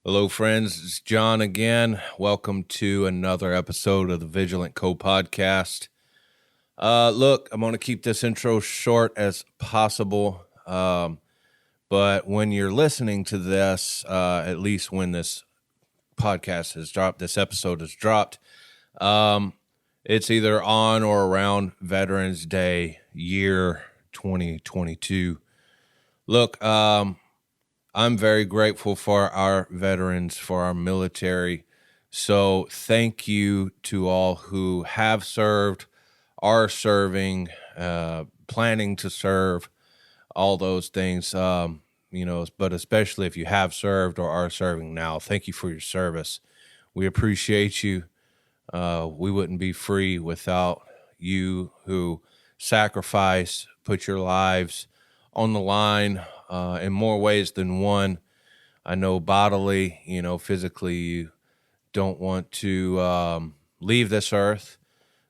Hello, friends. It's John again. Welcome to another episode of the Vigilant Co-podcast. Look, I'm going to keep this intro short as possible, but when you're listening to this, at least when this podcast has dropped, this episode has dropped, it's either on or around Veterans Day, year 2022. Look, I'm very grateful for our veterans, for our military. So thank you to all who have served, are serving, planning to serve, all those things, but especially if you have served or are serving now, thank you for your service. We appreciate you. We wouldn't be free without you who sacrifice, put your lives on the line, in more ways than one. I know bodily, physically you don't want to leave this earth,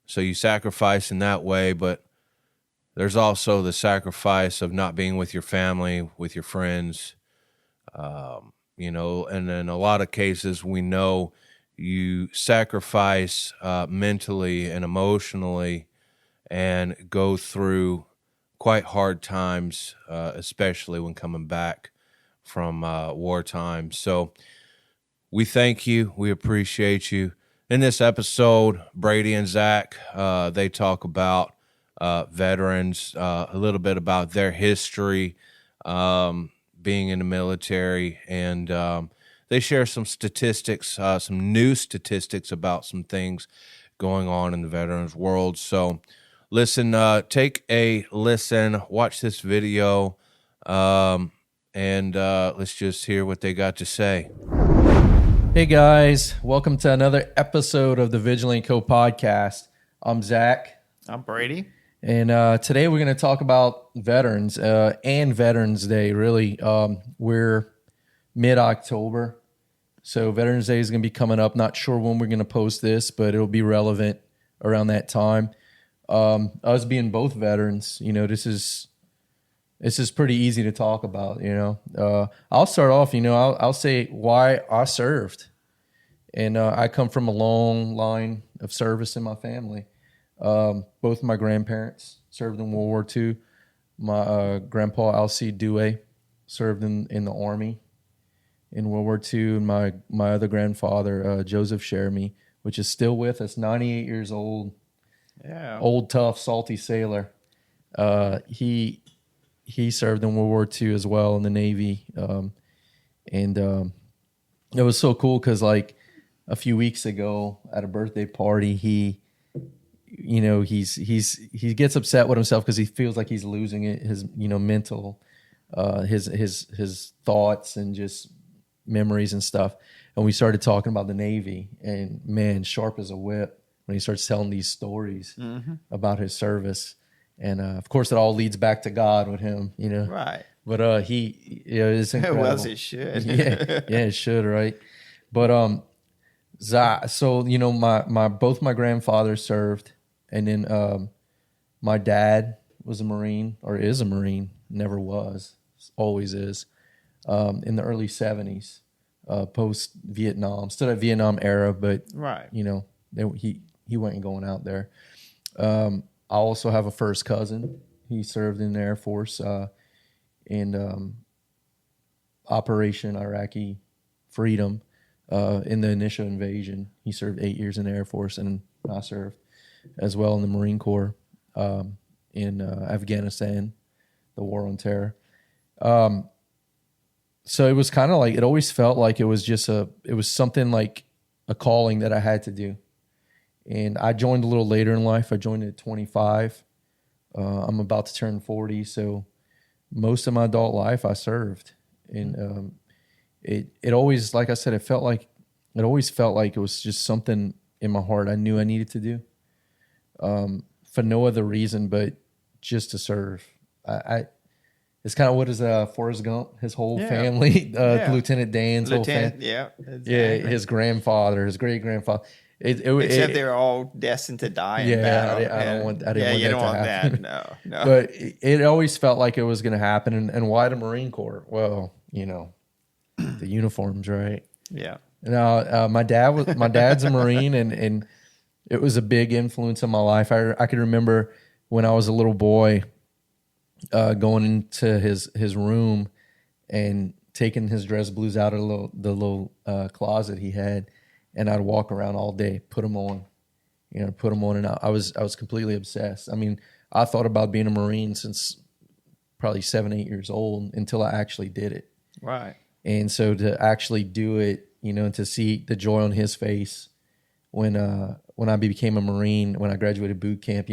so you sacrifice in that way, but there's also the sacrifice of not being with your family, with your friends, and in a lot of cases we know you sacrifice mentally and emotionally and go through quite hard times, especially when coming back from wartime. So we thank you. We appreciate you. In this episode, Brady and Zac, they talk about veterans, a little bit about their history, being in the military, and they share some statistics, some new statistics about some things going on in the veterans world. So listen, take a listen, watch this video, and let's just hear what they got to say. Hey guys, welcome to another episode of the Vigilant Co podcast. I'm Zac. I'm Brady. And today we're going to talk about veterans and Veterans Day, really. We're mid-October, so Veterans Day is going to be coming up. Not sure when we're going to post this, but it'll be relevant around that time. Us being both veterans, this is pretty easy to talk about. I'll start off. I'll say why I served, and I come from a long line of service in my family. Both my grandparents served in World War II. My grandpa Alcide Douay served in the Army in World War II, and my other grandfather Joseph Chermy, which is still with us, 98 years old. Yeah. Old, tough, salty sailor. He served in World War II as well in the Navy. And it was so cool because like a few weeks ago at a birthday party, he gets upset with himself because he feels like he's losing it, his mental, his thoughts and just memories and stuff. And we started talking about the Navy, and man, sharp as a whip when he starts telling these stories about his service. And of course, it all leads back to God with him, Right. But it's incredible. Well, it should. yeah, it should, right? But so both my grandfathers served, and then my dad was a Marine, or is a Marine, never was, always is, in the early 70s, post Vietnam, still at Vietnam era, but Right. He wasn't going out there. I also have a first cousin. He served in the Air Force in Operation Iraqi Freedom in the initial invasion. He served 8 years in the Air Force, and I served as well in the Marine Corps in Afghanistan, the War on Terror. So it was kind of like, it always felt like it was something like a calling that I had to do. And I joined a little later in life. I joined at 25. I'm about to turn 40. So most of my adult life I served. And it always, like I said, it always felt like it was just something in my heart I knew I needed to do. For no other reason but just to serve. It's kind of what is Forrest Gump, his whole family, Lieutenant Dan's whole family. Yeah, exactly. Yeah, his grandfather, his great grandfather. Except they're all destined to die in battle. I didn't want that to happen. No. But it always felt like it was going to happen. And why the Marine Corps? Well, the uniforms, right? Yeah. Now, my dad's a Marine, and it was a big influence in my life. I can remember when I was a little boy, going into his room and taking his dress blues out of the little closet he had, and I'd walk around all day, put them on, and I was completely obsessed. I mean, I thought about being a Marine since probably 7, 8 years old until I actually did it. Right. And so to actually do it, and to see the joy on his face when I became a Marine, when I graduated boot camp,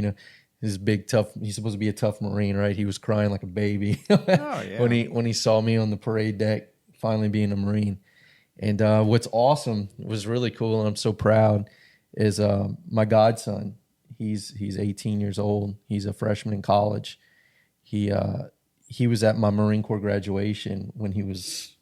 he's big, tough. He's supposed to be a tough Marine, right? He was crying like a baby Oh, yeah. when he saw me on the parade deck, finally being a Marine. And what's awesome, was really cool, and I'm so proud, is my godson. He's 18 years old. He's a freshman in college. He was at my Marine Corps graduation when he was,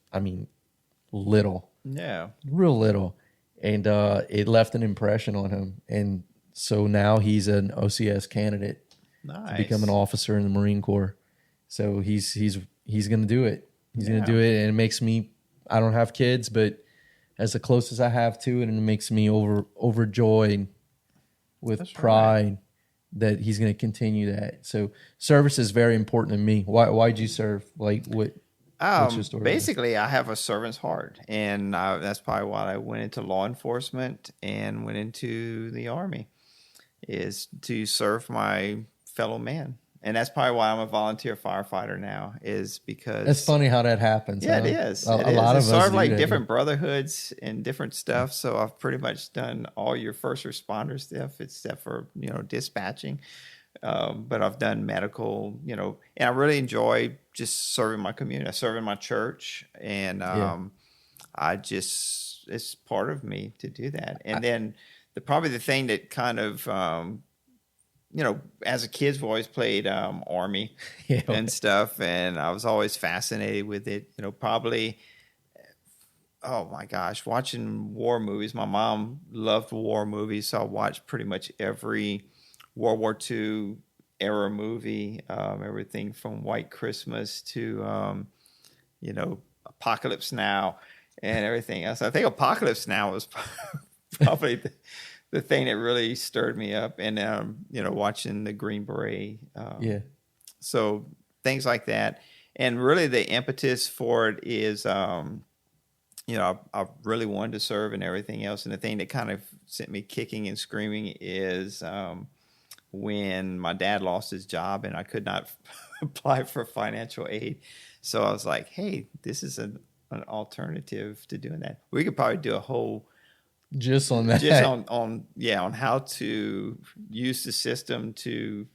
little. Yeah. Real little. And it left an impression on him. And so now he's an OCS candidate to become an officer in the Marine Corps. So he's going to do it. He's going to do it. And it makes me, I don't have kids, but as the closest I have to it, and it makes me overjoyed with pride that he's going to continue that. So service is very important to me. Why'd you serve? Like what's your story? Basically, I have a servant's heart, and that's probably why I went into law enforcement and went into the Army, is to serve my fellow man. And that's probably why I'm a volunteer firefighter now, is because... It's funny how that happens. Yeah, huh? It is. A lot of us sort of like that. different brotherhoods and different stuff. So I've pretty much done all your first responder stuff, except for, dispatching. But I've done medical, and I really enjoy just serving my community. I serve in my church, and it's part of me to do that. And then probably the thing that kind of, as a kid, we've always played Army and stuff, and I was always fascinated with it. Probably, oh my gosh, watching war movies. My mom loved war movies, so I watched pretty much every World War II era movie, everything from White Christmas to, Apocalypse Now and everything else. I think Apocalypse Now was probably the thing that really stirred me up, and watching the Green Beret. So things like that, and really the impetus for it is, I really wanted to serve and everything else. And the thing that kind of sent me kicking and screaming is when my dad lost his job and I could not apply for financial aid. So I was like, hey, this is an alternative to doing that. We could probably do a whole just on that, just on how to use the system to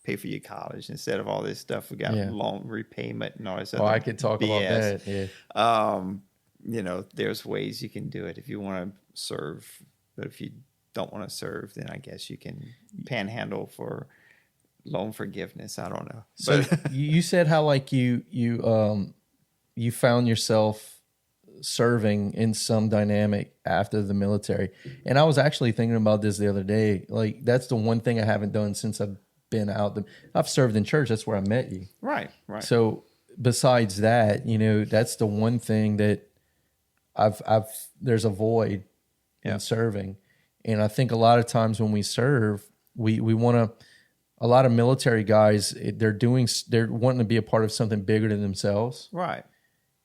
pay for your college instead of all this stuff. We got loan repayment and all this. I could talk about that. Yeah. There's ways you can do it if you want to serve, but if you don't want to serve, then I guess you can panhandle for loan forgiveness. I don't know. So you said how like you found yourself serving in some dynamic after the military. And I was actually thinking about this the other day. Like that's the one thing I haven't done since I've been out. I've served in church. That's where I met you. Right. So besides that, that's the one thing that there's a void in serving. And I think a lot of times when we serve, we want to, a lot of military guys, they're wanting to be a part of something bigger than themselves. Right.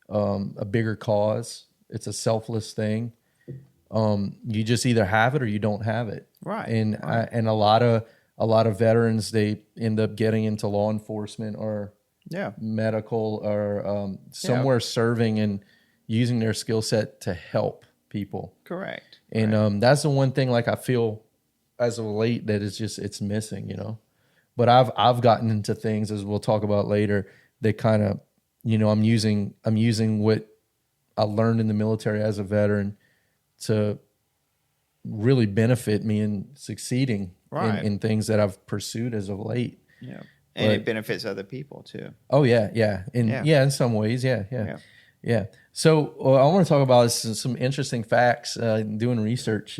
A bigger cause. It's a selfless thing. You just either have it or you don't have it. Right. And a lot of veterans, they end up getting into law enforcement or medical or somewhere serving and using their skill set to help people. Correct. And that's the one thing like I feel as of late that it's missing, But I've gotten into things, as we'll talk about later, that kind of, I'm using what I learned in the military as a veteran to really benefit me in succeeding in things that I've pursued as of late. Yeah. And it benefits other people too. Oh yeah. In some ways. Yeah. So I want to talk about some interesting facts, doing research,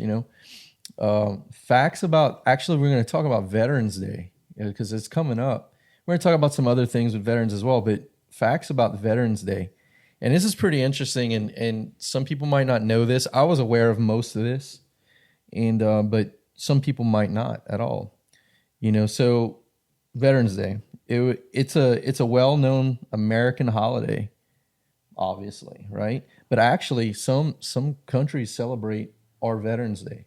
facts about, actually we're going to talk about Veterans Day because it's coming up. We're going to talk about some other things with veterans as well, but facts about Veterans Day. And this is pretty interesting, and some people might not know this. I was aware of most of this, and but some people might not at all. So Veterans Day, it's a well-known American holiday, obviously, right? But actually, some countries celebrate our Veterans Day.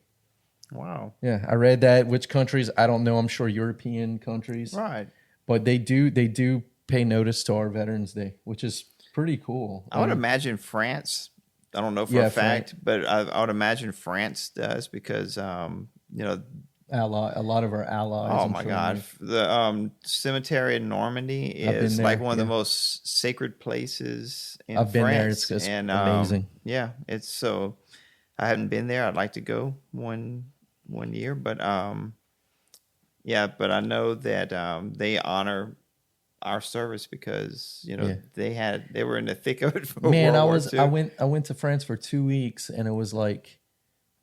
Wow. Yeah, I read that. Which countries? I don't know. I'm sure European countries, Right. but they do pay notice to our Veterans Day, which is pretty cool. I would imagine France. I don't know for a fact, but I would imagine France does because a lot of our allies. Oh my God, the cemetery in Normandy is like one of the most sacred places in France. I've been there. It's amazing. Yeah, it's so. I haven't been there. I'd like to go one year, but but I know that they honor our service because they were in the thick of it for World War II. I went to France for 2 weeks, and it was like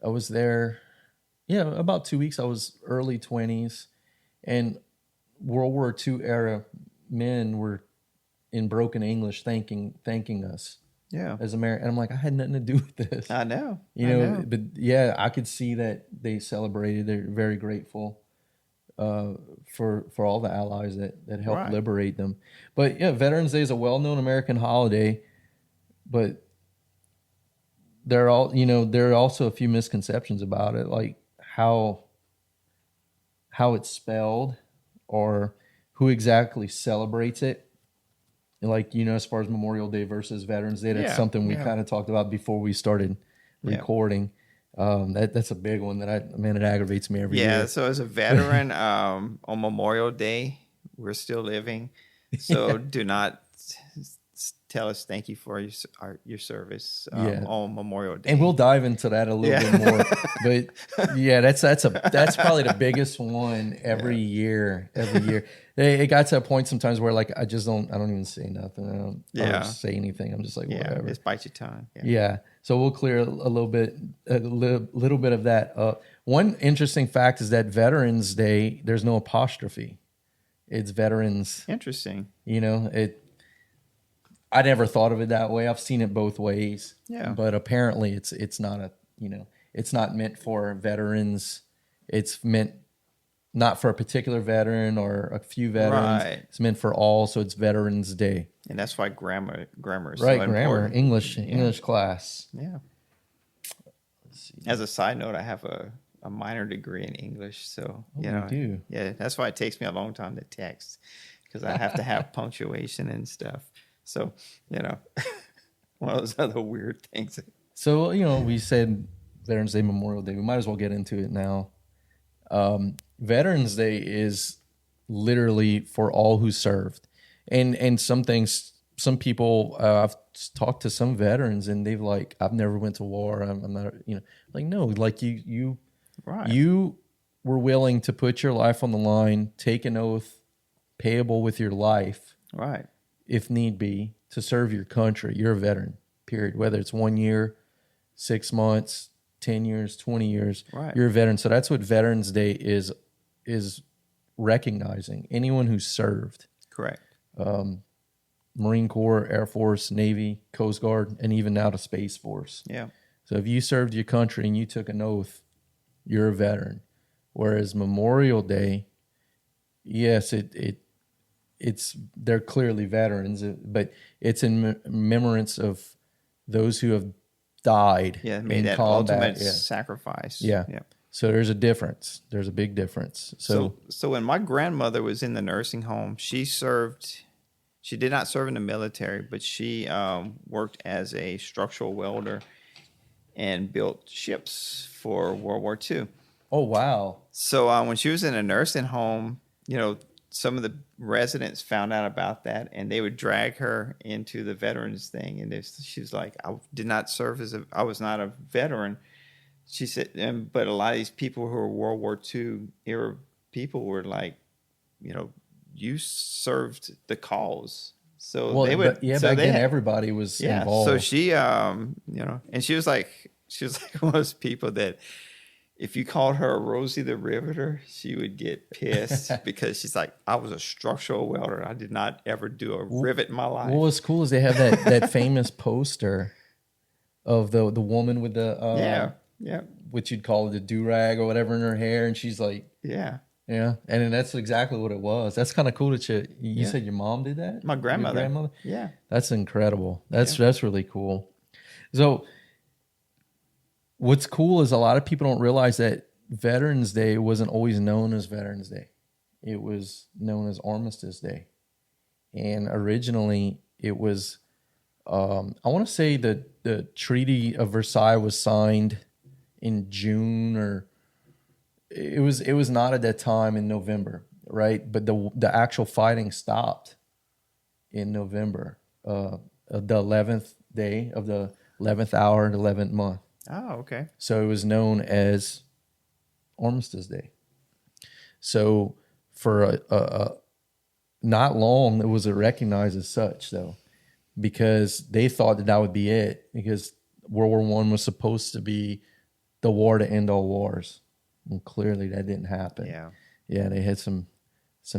I was there about 2 weeks. I was early 20s, and World War II era men were in broken English thanking us as American. And I'm like, I had nothing to do with this. I know. But yeah, I could see that they celebrated. They're very grateful for all the allies that helped liberate them. But yeah, Veterans Day is a well-known American holiday, but there are also a few misconceptions about it, like how it's spelled or who exactly celebrates it. Like, as far as Memorial Day versus Veterans Day, that's something we kind of talked about before we started recording. That's a big one that it aggravates me every year. Yeah, so as a veteran, on Memorial Day, we're still living. So do not tell us thank you for your service on Memorial Day. And we'll dive into that a little bit more. But yeah, that's probably the biggest one every year. It got to a point sometimes where like I don't even say nothing. I don't say anything. I'm just like whatever. Just bite your tongue. Yeah. So we'll clear a little bit of that up. One interesting fact is that Veterans Day, there's no apostrophe. It's veterans. Interesting. I never thought of it that way. I've seen it both ways. Yeah. But apparently it's not it's not meant for veterans. It's meant not for a particular veteran or a few veterans. Right. It's meant for all, so it's Veterans Day. And that's why grammar is right, so grammar, important. English class. Yeah. As a side note, I have a minor degree in English, so you do. Yeah, that's why it takes me a long time to text because I have to have punctuation and stuff. So, one of those other weird things. So, we said Veterans Day, Memorial Day. We might as well get into it now. Veterans Day is literally for all who served. And some people, I've talked to some veterans and they've like, I've never went to war. I'm not, like, no, like you were willing to put your life on the line, take an oath payable with your life. Right. If need be, to serve your country. You're a veteran, period. Whether it's 1 year, 6 months, 10 years, 20 years, you're a veteran. So that's what Veterans Day is recognizing. Anyone who served. Correct. Marine Corps, Air Force, Navy, Coast Guard, and even now the Space Force. Yeah. So if you served your country and you took an oath, you're a veteran. Whereas Memorial Day, yes, they're clearly veterans, but it's in remembrance of those who have died made that combat. Ultimate sacrifice. Yeah. So there's a difference. There's a big difference. So when my grandmother was in the nursing home, she served. She did not serve in the military, but she worked as a structural welder and built ships for World War II. Oh, wow. So when she was in a nursing home, some of the residents found out about that, and they would drag her into the veterans thing. And she was like, "I did not serve I was not a veteran." She said, but a lot of these people who were World War II era people were like, you served the cause. So they would, back then everybody was involved. So she, and she was like one of those people that if you called her Rosie the Riveter, she would get pissed because she's like, I was a structural welder. I did not ever do a rivet in my life. What was cool is they have that famous poster of the woman with the what you'd call it, the do-rag or whatever in her hair, and she's like, yeah, and then that's exactly what it was. That's kind of cool that you said your mom did that. My grandmother. Yeah, that's incredible. That's really cool. So what's cool is a lot of people don't realize that Veterans Day wasn't always known as Veterans Day. It was known as Armistice Day. And originally it was, I want to say that the Treaty of Versailles was signed in June, or it was not at that time in November, right? But the actual fighting stopped in November, the 11th day of the 11th hour, the 11th month. Oh, okay. So it was known as Armistice Day. So for not long, it was recognized as such, though, because they thought that would be it, because World War I was supposed to be the war to end all wars. And clearly that didn't happen. Yeah, they had some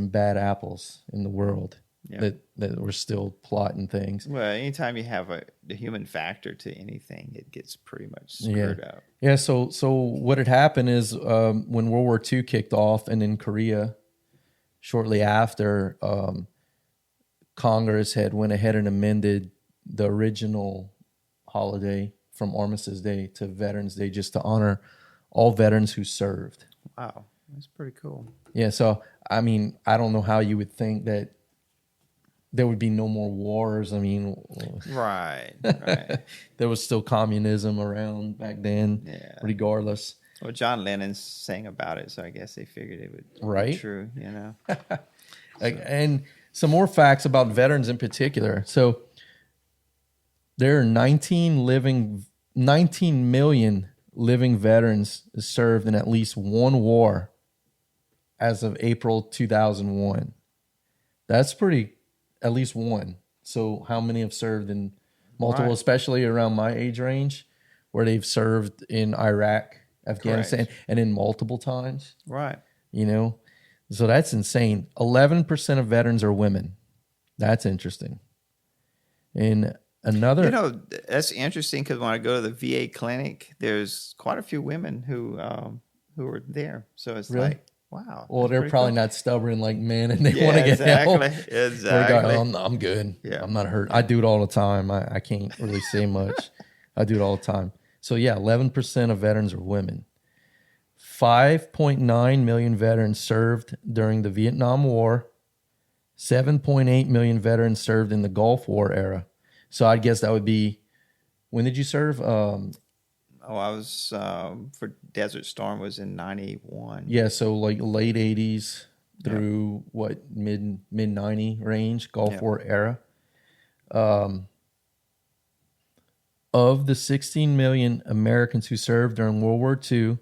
bad apples in the world that were still plotting things. Well, anytime you have the human factor to anything, it gets pretty much screwed up. Yeah, so what had happened is when World War II kicked off, and in Korea, shortly after, Congress had went ahead and amended the original holiday from Armistice Day to Veterans Day, just to honor all veterans who served. Wow, that's pretty cool. Yeah, so I mean, I don't know how you would think that there would be no more wars. I mean, right. There was still communism around back then, regardless. Well, John Lennon sang about it, so I guess they figured it would be true, you know. And some more facts about veterans in particular. So there are 19 million living veterans served in at least one war as of April 2001. That's pretty, at least one. So how many have served in multiple, especially around my age range, where they've served in Iraq, Afghanistan, and in multiple times? Right. You know, so that's insane. 11% of veterans are women. That's interesting. And another, you know, that's interesting, because when I go to the VA clinic, there's quite a few women who are there. So it's like, wow. Well, they're probably cool. Not stubborn like men, and they want to get help. Exactly. I'm good. Yeah. I'm not hurt. I do it all the time. I can't really say much. I do it all the time. So yeah, 11% of veterans are women. 5.9 million veterans served during the Vietnam War. 7.8 million veterans served in the Gulf War era. So I guess that would be, when did you serve? I was for Desert Storm was in 91. Yeah, so like late 80s through mid 90 range, Gulf War era. Of the 16 million Americans who served during World War II,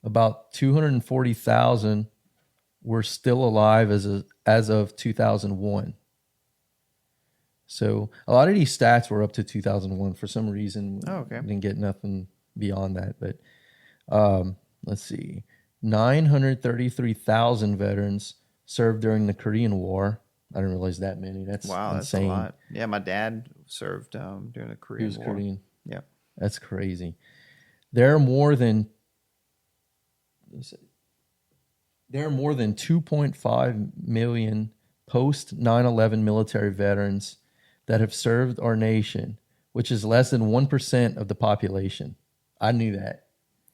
about 240,000 were still alive as of 2001. So a lot of these stats were up to 2001 for some reason. Oh, okay. Didn't get nothing beyond that, but let's see. 933,000 veterans served during the Korean War. I didn't realize that many. That's insane. That's a lot. Yeah, my dad served during the Korean War. He was Korean. Yeah. That's crazy. There are more than 2.5 million post 9/11 military veterans that have served our nation, which is less than 1% of the population. I knew that.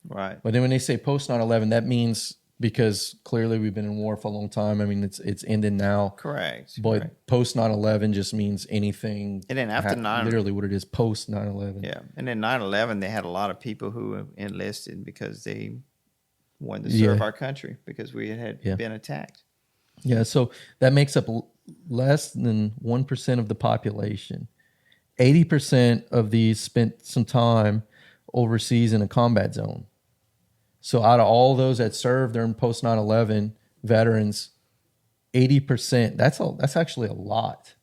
Right. But then when they say post 9/11, that means, because clearly we've been in war for a long time. I mean, it's ended now. Correct. But post 9/11 just means anything. And then after literally what it is, post 9/11. Yeah. And then 9/11, they had a lot of people who enlisted because they wanted to serve our country, because we had been attacked. Yeah. So that makes up less than 1% of the population. 80% of these spent some time overseas in a combat zone. So out of all those that served during post 9/11 veterans, 80%, that's actually a lot.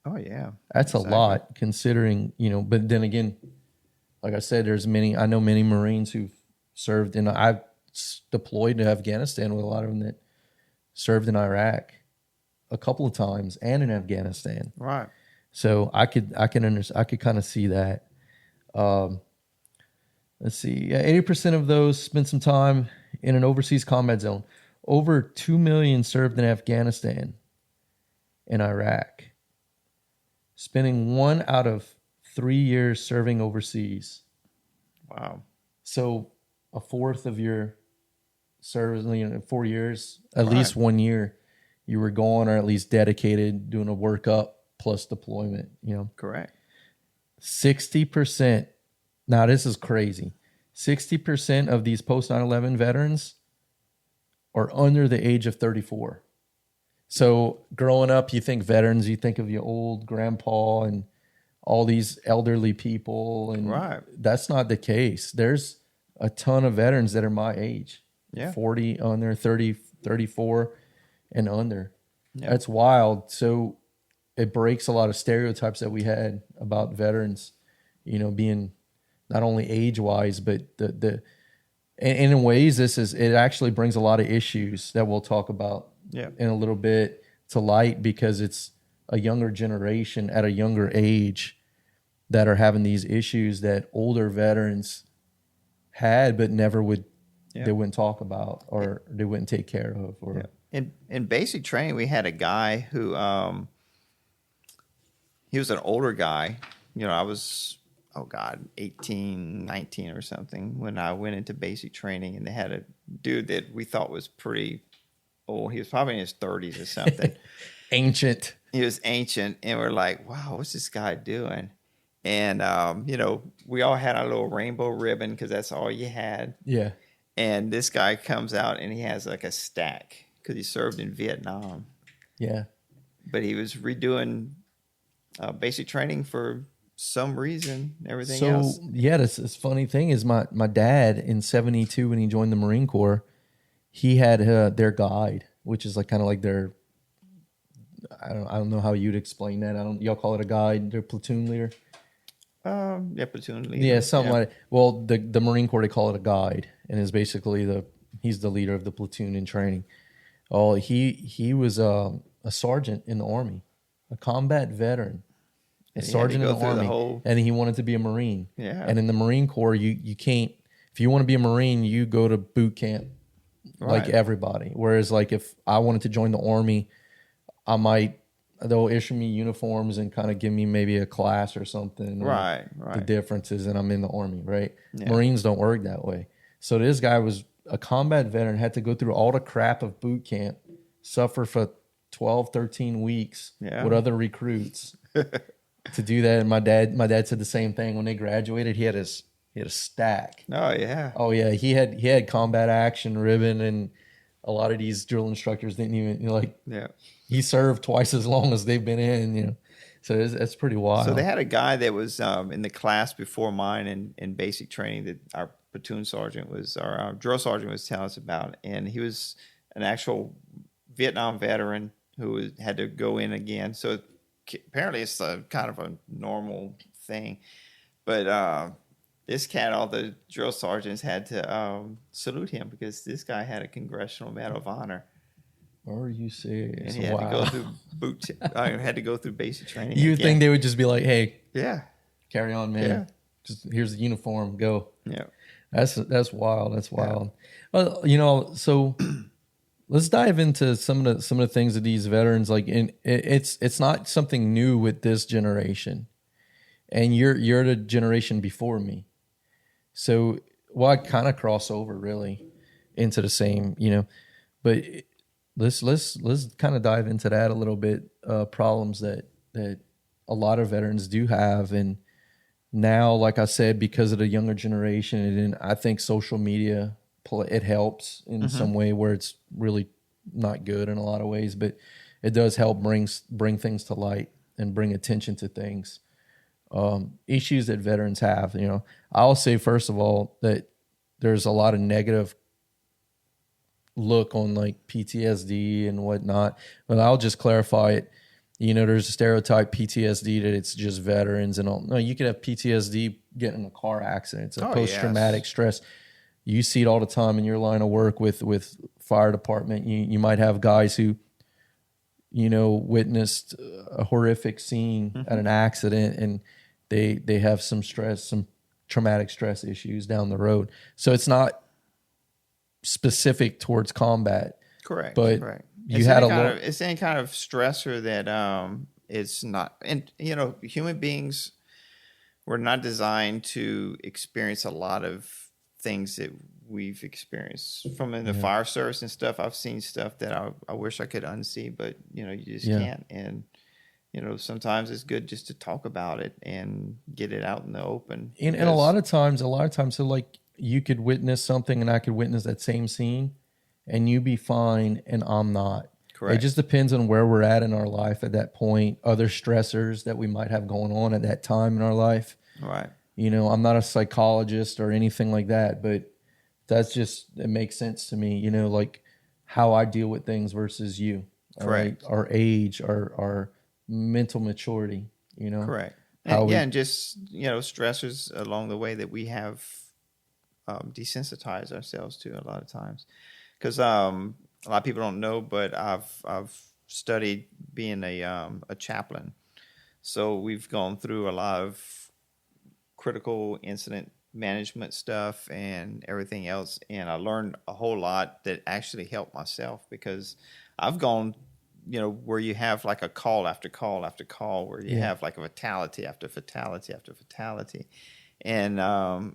Oh yeah. That's a lot, considering, but then again, like I said, I know many Marines who've served in. I deployed to Afghanistan with a lot of them that served in Iraq a couple of times and in Afghanistan. Right. So I could kind of see that. Let's see. 80% of those spent some time in an overseas combat zone. Over 2 million served in Afghanistan and Iraq. Spending 1 out of 3 years serving overseas. Wow. So a fourth of your service, 4 years, at least 1 year, you were gone or at least dedicated, doing a workup plus deployment, Correct. 60%. Now this is crazy. 60% of these post 9/11 veterans are under the age of 34. So growing up, you think veterans, you think of your old grandpa and all these elderly people, and that's not the case. There's a ton of veterans that are my age, 40 under, 30, 34 and under. Yeah. That's wild. So it breaks a lot of stereotypes that we had about veterans, being not only age-wise, but and in ways, it actually brings a lot of issues that we'll talk about in a little bit to light, because it's a younger generation at a younger age that are having these issues that older veterans had, but never would, they wouldn't talk about, or they wouldn't take care of. Or in basic training, we had a guy who, he was an older guy. I was, 18, 19 or something when I went into basic training, and they had a dude that we thought was pretty old. He was probably in his 30s or something. Ancient. He was ancient, and we're like, wow, what's this guy doing? And, we all had our little rainbow ribbon because that's all you had. Yeah. And this guy comes out and he has like a stack because he served in Vietnam. Yeah. But he was redoing basic training for some reason, everything else. So, yeah, this funny thing is my dad in 72, when he joined the Marine Corps, he had their guide, which is kind of like their, I don't know how you'd explain that. Y'all call it a guide, their platoon leader? Platoon leader. Yeah, something like that. Well, the Marine Corps, they call it a guide, and is basically he's the leader of the platoon in training. Oh, he was a sergeant in the Army, a combat veteran, a sergeant in the Army, and he wanted to be a Marine. Yeah. And in the Marine Corps, you can't, if you want to be a Marine, you go to boot camp like everybody. Whereas if I wanted to join the Army, they'll issue me uniforms and kind of give me maybe a class or something. Right. The differences, and I'm in the Army, right? Yeah. Marines don't work that way. So this guy was a combat veteran, had to go through all the crap of boot camp, suffer for 12, 13 weeks with other recruits to do that. And my dad said the same thing. When they graduated, he had a stack. Oh yeah. Oh yeah. He had combat action ribbon, and a lot of these drill instructors didn't even he served twice as long as they've been in, So that's pretty wild. So they had a guy that was in the class before mine in basic training that our platoon sergeant our drill sergeant was telling us about. And he was an actual Vietnam veteran who had to go in again. So apparently it's kind of a normal thing. But this cat, all the drill sergeants had to salute him because this guy had a Congressional Medal of Honor. Are you serious? And he had to go through had to go through basic training. You would think they would just be like, "Hey, carry on, man. Yeah. Just here's the uniform, go." Yeah, that's wild. That's wild. Well, so let's dive into some of the things that these veterans it's not something new with this generation, and you're the generation before me, so I kind of cross over really into the same, but. Let's kind of dive into that a little bit. Problems that a lot of veterans do have, and now, like I said, because of the younger generation, and I think social media it helps in some way where it's really not good in a lot of ways, but it does help bring things to light and bring attention to things. Issues that veterans have. I'll say first of all that there's a lot of negative look on PTSD and whatnot, but I'll just clarify it. There's a stereotype PTSD that it's just veterans and all. No, you could have PTSD getting in a car accident. It's a post-traumatic stress. you see it all the time in your line of work with fire department. You might have guys who, witnessed a horrific scene at an accident, and they have some traumatic stress issues down the road. So it's not specific towards combat. Correct. But correct. You had it's any kind of stressor that it's not, and human beings were not designed to experience a lot of things that we've experienced from in the fire service and stuff. I've seen stuff that I wish I could unsee, but you just can't. And sometimes it's good just to talk about it and get it out in the open. And a lot of times, so like you could witness something and I could witness that same scene and you be fine and I'm not. Correct. It just depends on where we're at in our life at that point, other stressors that we might have going on at that time in our life. Right. I'm not a psychologist or anything like that, but it makes sense to me, like how I deal with things versus you. Correct. Right? Our age, our mental maturity, Correct. And just, stressors along the way that we have desensitized ourselves to a lot of times. Because a lot of people don't know, but I've studied being a chaplain. So we've gone through a lot of critical incident management stuff and everything else. And I learned a whole lot that actually helped myself, because I've gone where you have like a call after call after call, where you have like a fatality after fatality after fatality, and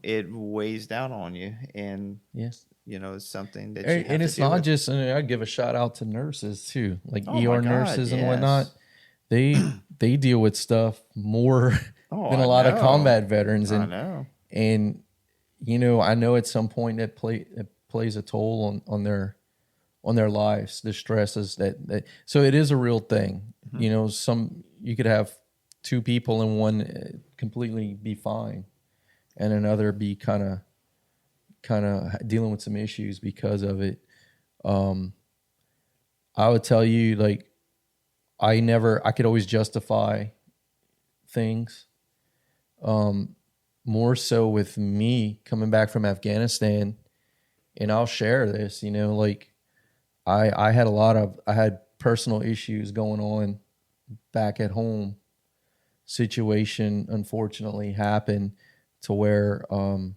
it weighs down on you. And yes, it's something that you have and it's not with. Just. I'd give a shout out to nurses too, like ER nurses and whatnot. They deal with stuff more than a lot of combat veterans, and I know. And I know at some point it plays a toll on their lives, the stresses that so it is a real thing. Mm-hmm. You could have two people and one completely be fine and another be kind of dealing with some issues because of it. I would tell you, like, I could always justify things. More so with me coming back from Afghanistan, and I'll share this, like I had personal issues going on back at home. Situation unfortunately happened to where, I'm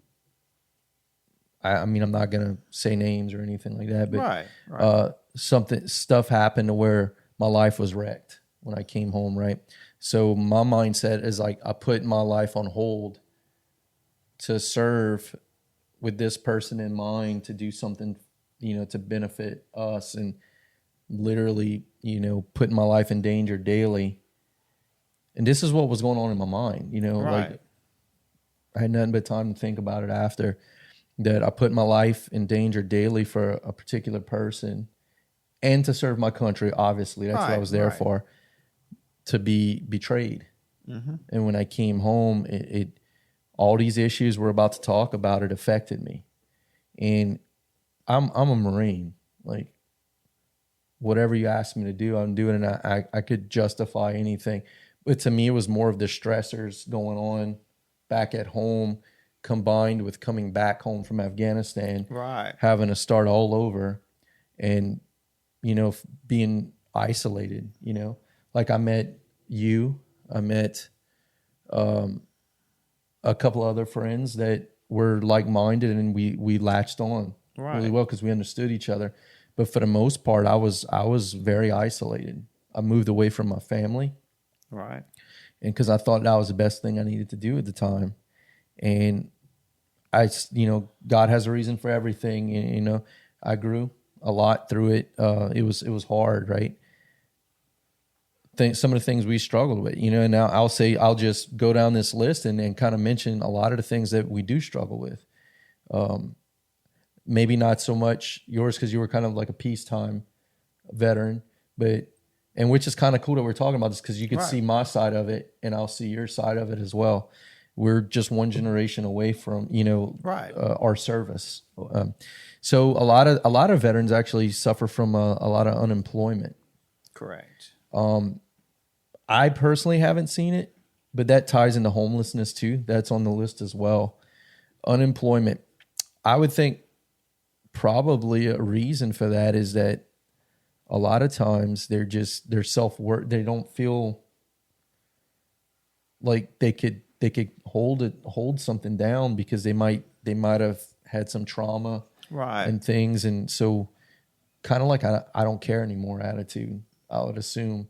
not going to say names or anything like that, but right. Stuff happened to where my life was wrecked when I came home. Right. So my mindset is like, I put my life on hold to serve with this person in mind, to do something, to benefit us, and literally, putting my life in danger daily. And this is what was going on in my mind, right. Like I had nothing but time to think about it after that. I put my life in danger daily for a particular person and to serve my country. Obviously, that's what I was there for, to be betrayed. Mm-hmm. And when I came home, it all these issues we're about to talk about, it affected me. And I'm a Marine. Like, whatever you ask me to do, I'm doing it. And I could justify anything. But to me, it was more of the stressors going on back at home, combined with coming back home from Afghanistan, right, having to start all over, and, being isolated, Like I met you, I met a couple other friends that were like-minded, and we latched on really well because we understood each other. But for the most part, I was very isolated. I moved away from my family, right, and because I thought that was the best thing I needed to do at the time. And God has a reason for everything. And, I grew a lot through it. It was hard, right? Some of the things we struggled with, and now I'll just go down this list and kind of mention a lot of the things that we do struggle with. Maybe not so much yours, because you were kind of like a peacetime veteran, and which is kind of cool that we're talking about this, because you could see my side of it and I'll see your side of it as well. We're just one generation away from, our service. So a lot of veterans actually suffer from a lot of unemployment. Correct. I personally haven't seen it, but that ties into homelessness too. That's on the list as well. Unemployment. I would think probably a reason for that is that a lot of times they're self-worth. They don't feel like they could hold something down because they might have had some trauma Right. and things. And so kind of like, I don't care anymore attitude, I would assume.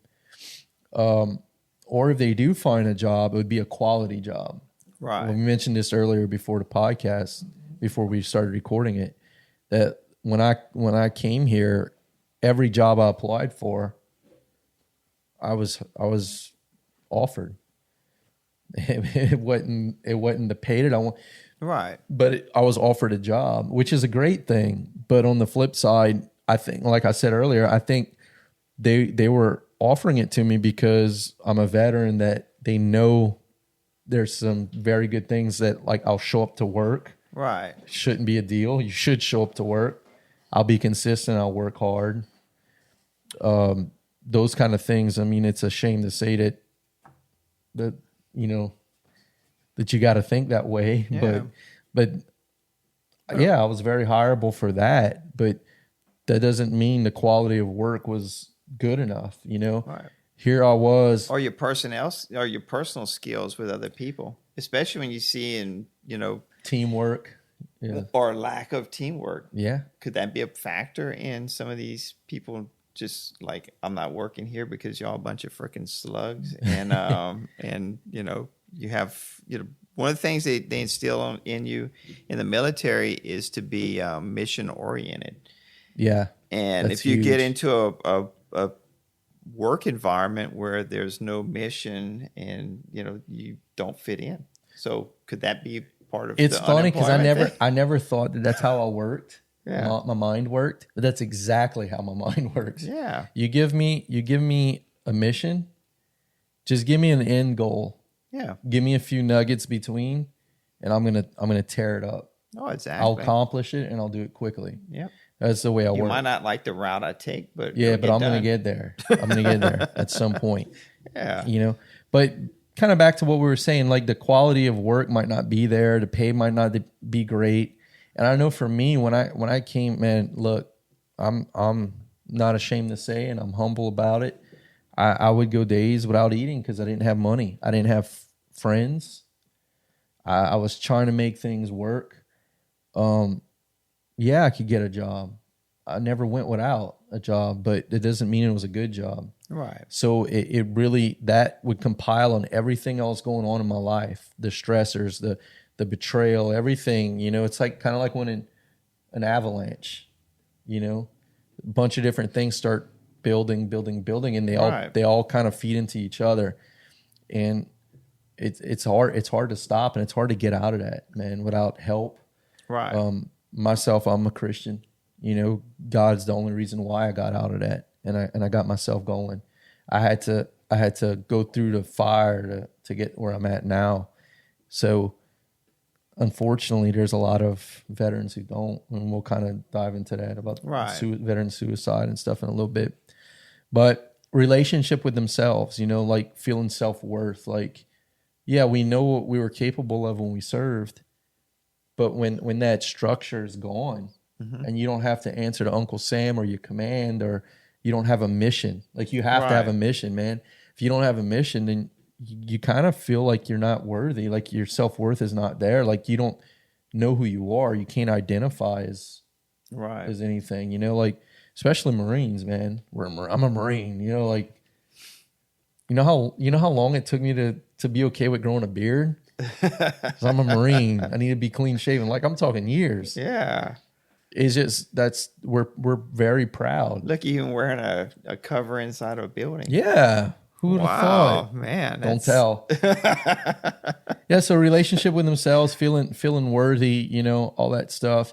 Or if they do find a job, it would be a quality job. Right. Well, we mentioned this earlier before the podcast, before we started recording it, that when I came here, every job I applied for, I was offered. It wasn't the pay that I want. Right. But I was offered a job, which is a great thing. But on the flip side, I think, like I said earlier, I think they were offering it to me because I'm a veteran, that they know there's some very good things that, like, I'll show up to work. Right. Shouldn't be a deal. You should show up to work. I'll be consistent. I'll work hard. Those kind of things. I mean, it's a shame to say that you know, that you got to think that way. Yeah. But yeah, I was very hireable for that. But that doesn't mean the quality of work was good enough. You know, Right. Here I was. Or your personal skills with other people, especially when you see Teamwork. Yeah. or lack of teamwork. Yeah. Could that be a factor in some of these people just like, I'm not working here because y'all a bunch of freaking slugs, and and you have one of the things they instill in you in the military is to be mission oriented. Yeah. And That's if you huge. get into a work environment where there's no mission and you don't fit in, so could that be part of It's the funny because unemployment thing? I never thought that that's how I worked. Yeah. My mind worked, but that's exactly how my mind works. Yeah. You give me a mission, just give me an end goal. Yeah. Give me a few nuggets between, and I'm gonna tear it up. Oh, exactly. I'll accomplish it, and I'll do it quickly. Yep. That's the way I You work. might not like the route I take, but Yeah, it'll but get I'm gonna done. get there. I'm gonna get there at some point. Yeah. But kind of back to what we were saying, like the quality of work might not be there, the pay might not be great. And I know for me, when I came, man, look, I'm not ashamed to say, and I'm humble about it. I would go days without eating because I didn't have money. I didn't have friends. I was trying to make things work. Yeah, I could get a job. I never went without a job, but it doesn't mean it was a good job. Right. So it really, that would compile on everything else going on in my life, the stressors, the betrayal, everything. It's like kind of like when an avalanche, a bunch of different things start building, and they all kind of feed into each other, and it's hard to stop, and it's hard to get out of that, man, without help. Right. Myself, I'm a Christian. God's the only reason why I got out of that, and I got myself going. I had to go through the fire to get where I'm at now. So unfortunately, there's a lot of veterans who don't, and we'll kind of dive into that about veteran suicide and stuff in a little bit. But relationship with themselves, like feeling self-worth, like, yeah, we know what we were capable of when we served, but when that structure is gone, and you don't have to answer to Uncle Sam or your command, or you don't have a mission. Like, you have to have a mission, man. If you don't have a mission, then you kind of feel like you're not worthy. Like, your self-worth is not there. Like, you don't know who you are. You can't identify as anything, like, especially Marines, man. I'm a Marine, like, you know how long it took me to be okay with growing a beard? 'Cause I'm a Marine. I need to be clean shaven. Like, I'm talking years. Yeah. It's just we're very proud. Look, even wearing a cover inside of a building. Yeah. Who would have thought? Man. Don't tell. Yeah, so relationship with themselves, feeling worthy, all that stuff.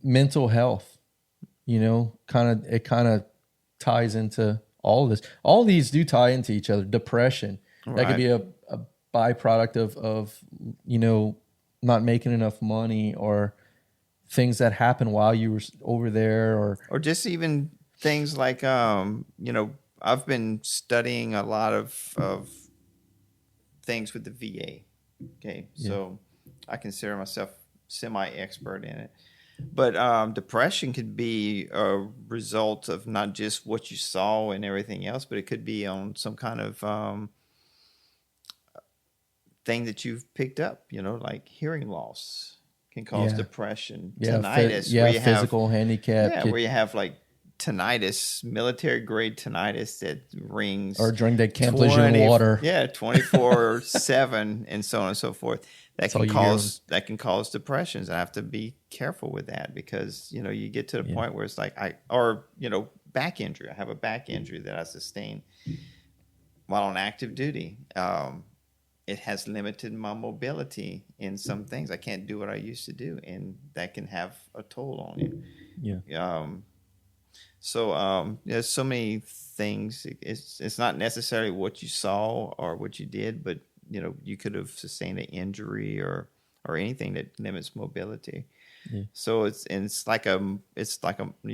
Mental health, it kind of ties into all of this. All these do tie into each other. Depression. That could be a byproduct of not making enough money, or things that happen while you were over there, or just even things like I've been studying a lot of things with the VA. Okay, so I consider myself semi-expert in it. But depression could be a result of not just what you saw and everything else, but it could be on some kind of thing that you've picked up, like hearing loss can cause depression, tinnitus, where you physical handicap, where you have like tinnitus, military grade tinnitus that rings, or drink that can't lose you in water, 24/7, and so on and so forth. That can cause depressions. I have to be careful with that because you get to the point where it's like back injury. I have a back injury that I sustained while on active duty. It has limited my mobility in some things. I can't do what I used to do, and that can have a toll on you. Yeah. So there's so many things. It's not necessarily what you saw or what you did, but you could have sustained an injury or anything that limits mobility. Yeah. So it's like you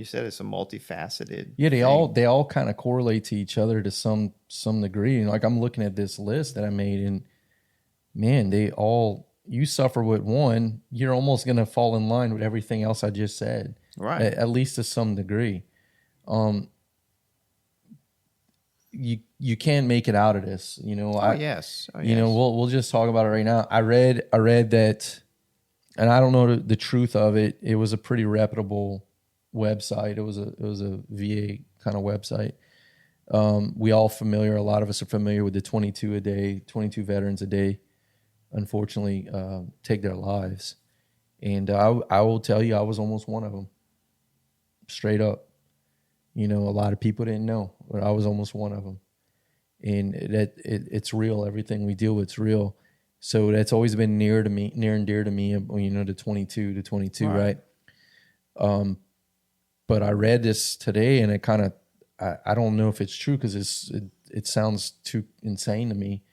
said, it's a multifaceted. Yeah, they all kind of correlate to each other to some degree. Like I'm looking at this list that I made, and man, you suffer with one, you're almost going to fall in line with everything else I just said, right? At least to some degree. You can make it out of this, Yes. We'll just talk about it right now. I read that, and I don't know the truth of it. It was a pretty reputable website. It was a VA kind of website. A lot of us are familiar with the 22 veterans a day, unfortunately, take their lives. And I will tell you, I was almost one of them, straight up. A lot of people didn't know, but I was almost one of them. And it's real. Everything we deal with is real. So that's always been near and dear to me, the 22, right? But I read this today, and it kind of, I don't know if it's true because it sounds too insane to me,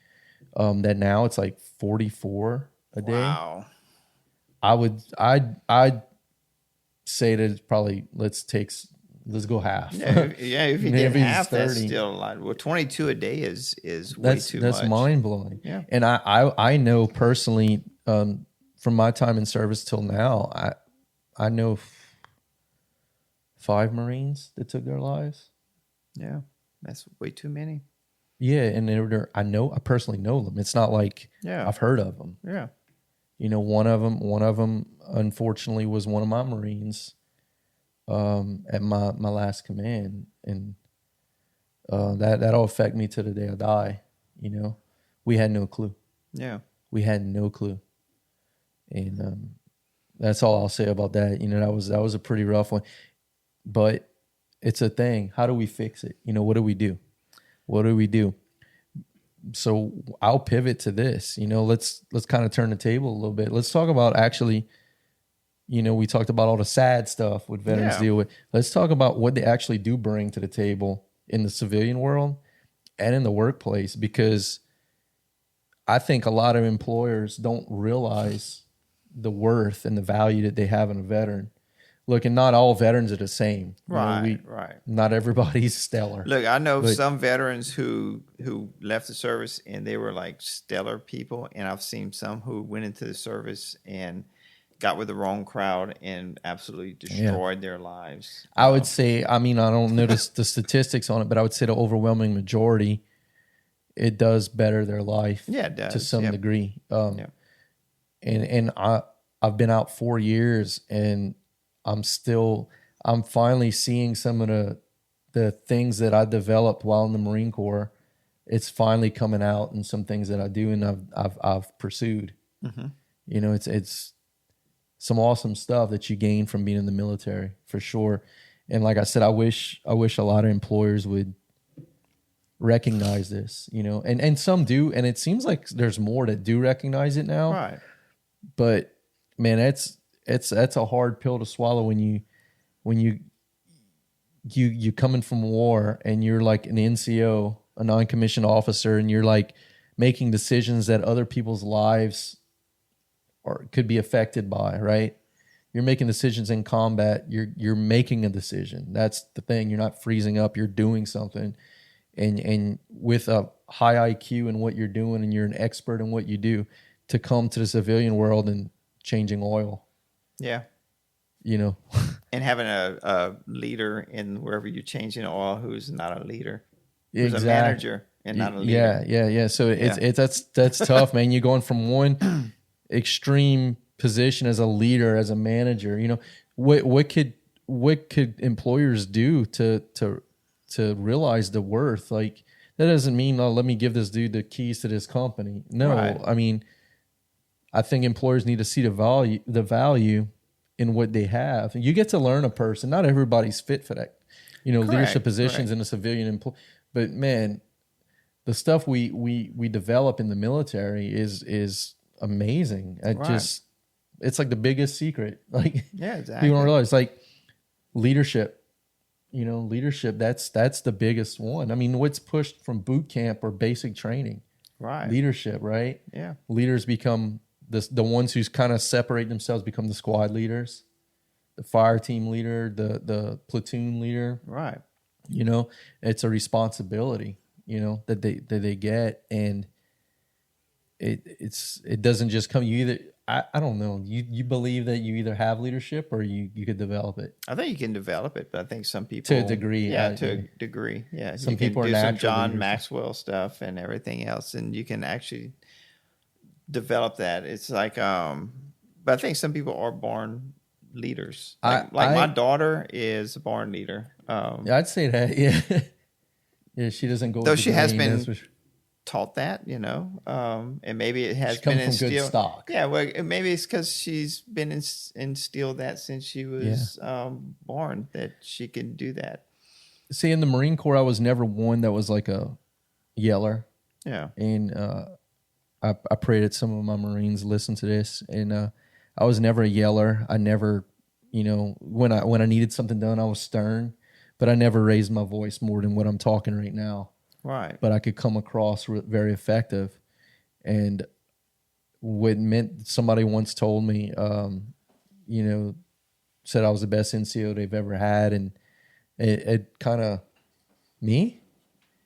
that now it's like 44 a day. Wow. I'd say that it's probably, let's go half. Yeah, if you did half, 30. That's still a lot. Well, 22 a day is way too much. That's mind blowing. Yeah. And I know personally, from my time in service till now, I know 5 Marines that took their lives. Yeah, that's way too many. Yeah, and I personally know them. It's not like I've heard of them. Yeah. One of them, unfortunately, was one of my Marines. At my last command, and that'll affect me to the day I die. We had no clue. Yeah, we had no clue, and that's all I'll say about that. That was a pretty rough one, but it's a thing. How do we fix it? What do we do? What do we do? So I'll pivot to this. Let's kind of turn the table a little bit. Let's talk about actually. We talked about all the sad stuff what veterans deal with. Let's talk about what they actually do bring to the table in the civilian world and in the workplace, because I think a lot of employers don't realize the worth and the value that they have in a veteran. Look, and not all veterans are the same. Right. Not everybody's stellar. Look, I know some veterans who left the service and they were like stellar people, and I've seen some who went into the service and got with the wrong crowd and absolutely destroyed their lives. I would say, I don't know the statistics on it, but I would say the overwhelming majority, it does better their life. Yeah, it does. To some degree. And I've been out 4 years, and I'm finally seeing some of the things that I developed while in the Marine Corps. It's finally coming out in some things that I do and I've pursued. Mm-hmm. It's some awesome stuff that you gain from being in the military, for sure. And like I said, I wish a lot of employers would recognize this, and some do. And it seems like there's more that do recognize it now. Right. But man, that's a hard pill to swallow when you coming from war and you're like an NCO, a non-commissioned officer, and you're like making decisions that other people's lives could be affected by, right? You're making decisions in combat. You're making a decision. That's the thing. You're not freezing up. You're doing something, and with a high IQ in what you're doing, and you're an expert in what you do, to come to the civilian world and changing oil. Yeah. You know, And having a leader in wherever you're changing oil who's not a leader, who's a manager and not a leader. Yeah. So that's tough, man. You're going from one extreme position as a leader, as a manager. You know, what could employers do to realize the worth? Like, that doesn't mean, oh, let me give this dude the keys to this company. No, right. I mean, I think employers need to see the value in what they have. You get to learn a person. Not everybody's fit for that, you know, correct, leadership positions in a civilian employee. But man, the stuff we develop in the military is amazing. It's like the biggest secret. Like, yeah, exactly. You don't realize, like, leadership. You know, leadership. That's the biggest one. I mean, what's pushed from boot camp or basic training? Right. Leadership, right? Yeah. Leaders become the ones who's kind of separate themselves, become the squad leaders, the fire team leader, the platoon leader. Right. You know, it's a responsibility, you know, that they get, and it doesn't just come. You either, I don't know. You believe that you either have leadership or you could develop it. I think you can develop it, but I think some people, to a degree, yeah, to a degree, yeah. Some people do some John Maxwell stuff and everything else, and you can actually develop that. It's like, but I think some people are born leaders. Like my daughter is a born leader. I'd say that, yeah. Yeah, she doesn't go. Though she has been taught that, you know, and maybe it has been instilled. Good stock. Yeah, well, maybe it's because she's been instilled that since she was born, that she can do that. See, in the Marine Corps, I was never one that was like a yeller. Yeah, and I pray that some of my Marines listen to this, and I was never a yeller. I never, you know, when I needed something done, I was stern, but I never raised my voice more than what I'm talking right now. Right. But I could come across very effective. And what meant, somebody once told me, you know, said I was the best NCO they've ever had. And it kind of, me?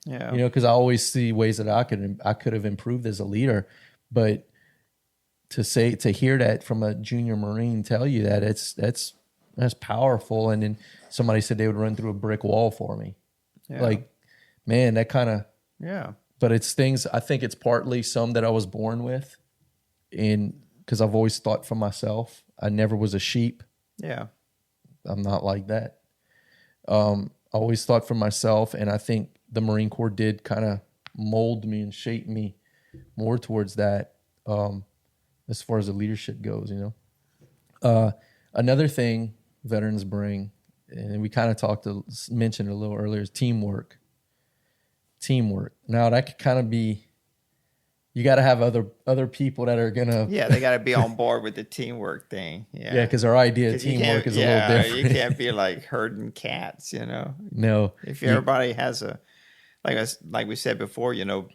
Yeah. You know, because I always see ways that I could have improved as a leader. But to hear that from a junior Marine tell you that, that's powerful. And then somebody said they would run through a brick wall for me. Yeah. Like, man, that kind of, yeah. But it's things, I think it's partly some that I was born with, and because I've always thought for myself. I never was a sheep. Yeah. I'm not like that. I always thought for myself, and I think the Marine Corps did kind of mold me and shape me more towards that, as far as the leadership goes, you know. Another thing veterans bring, and we kind of mentioned it a little earlier, is teamwork. Now that could kind of be, you got to have other people that are gonna. Yeah, they got to be on board with the teamwork thing. Yeah, yeah, because our idea of teamwork is a little different. You can't be like herding cats, you know. No, if everybody has like we said before, you know,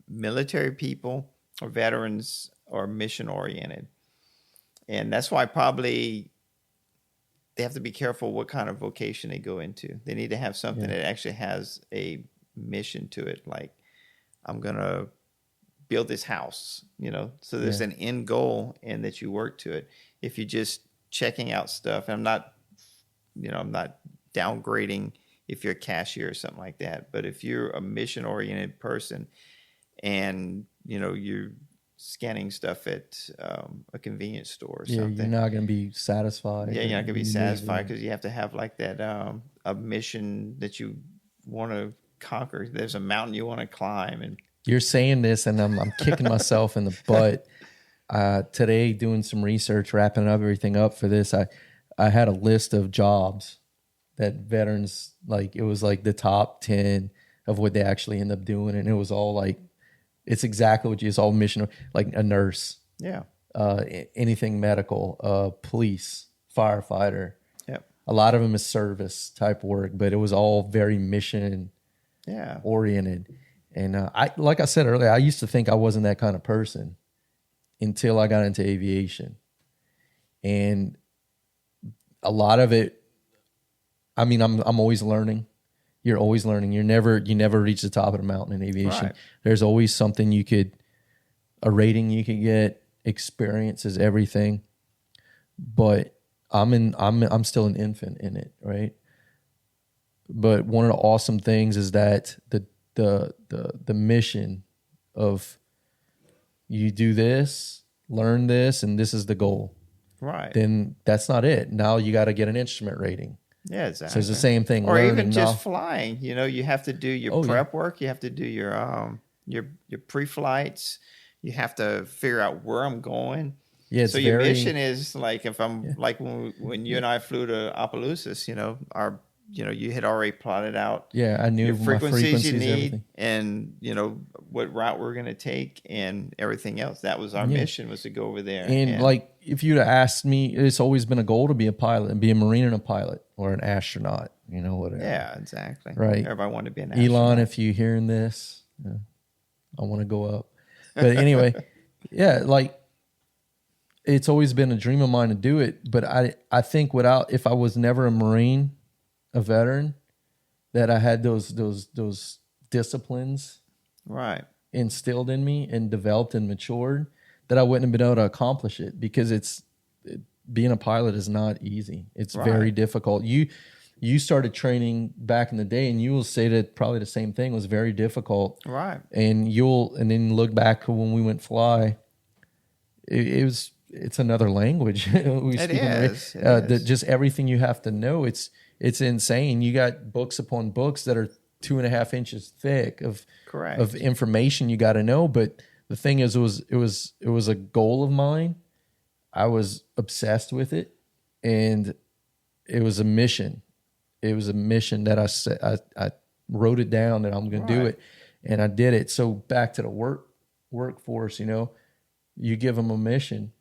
military people or veterans are mission oriented, and that's why probably they have to be careful what kind of vocation they go into. They need to have something that actually has a mission to it, like, I'm gonna build this house, you know, so there's an end goal and that you work to it. If you're just checking out stuff, and I'm not downgrading if you're a cashier or something like that, but if you're a mission oriented person and, you know, you're scanning stuff at a convenience store or something, you're not going to be satisfied. Yeah, you're not going to be satisfied because you have to have like that a mission that you want to conquer. There's a mountain you want to climb, and you're saying this, and I'm kicking myself in the butt. Today, doing some research, wrapping everything up for this, I had a list of jobs that veterans, like, it was like the top 10 of what they actually end up doing, and it was all like, it's exactly what it's all mission, like a nurse, anything medical, police, firefighter. Yep. A lot of them is service type work, but it was all very mission oriented. And like I said earlier, I used to think I wasn't that kind of person until I got into aviation. And a lot of it, I mean, I'm always learning. You're always learning. You never reach the top of the mountain in aviation. Right. There's always something a rating you could get. Experience is everything. But I'm still an infant in it, right? But one of the awesome things is that the mission of you do this, learn this, and this is the goal. Right. Then that's not it. Now you got to get an instrument rating. Yeah, exactly. So it's the same thing. Or even just flying. You know, you have to do your prep work. You have to do your pre-flights. You have to figure out where I'm going. Yeah. So your mission is like if I'm like when you and I flew to Opelousas, you had already plotted out. Yeah, I knew your frequencies you need, everything. and what route we're going to take, and everything else. That was our mission, was to go over there. And like, if you'd have asked me, it's always been a goal to be a pilot and be a Marine and a pilot or an astronaut. Whatever. Yeah, exactly. Right. Everybody wanted to be an astronaut. Elon, if you're hearing this, I want to go up. But anyway, yeah, like it's always been a dream of mine to do it. But I think if I was never a Marine, a veteran, that I had those disciplines right instilled in me and developed and matured, that I wouldn't have been able to accomplish it, because being a pilot is not easy. It's very difficult. You started training back in the day, and you will say that probably the same thing was very difficult. Right. And then look back when we went fly, it's another language. It is. Just everything you have to know. It's insane. You got books upon books that are 2.5 inches thick of information you got to know. But the thing is, it was a goal of mine. I was obsessed with it, and it was a mission. It was a mission that I wrote it down that I'm going to do it, and I did it. So back to the workforce, you give them a mission,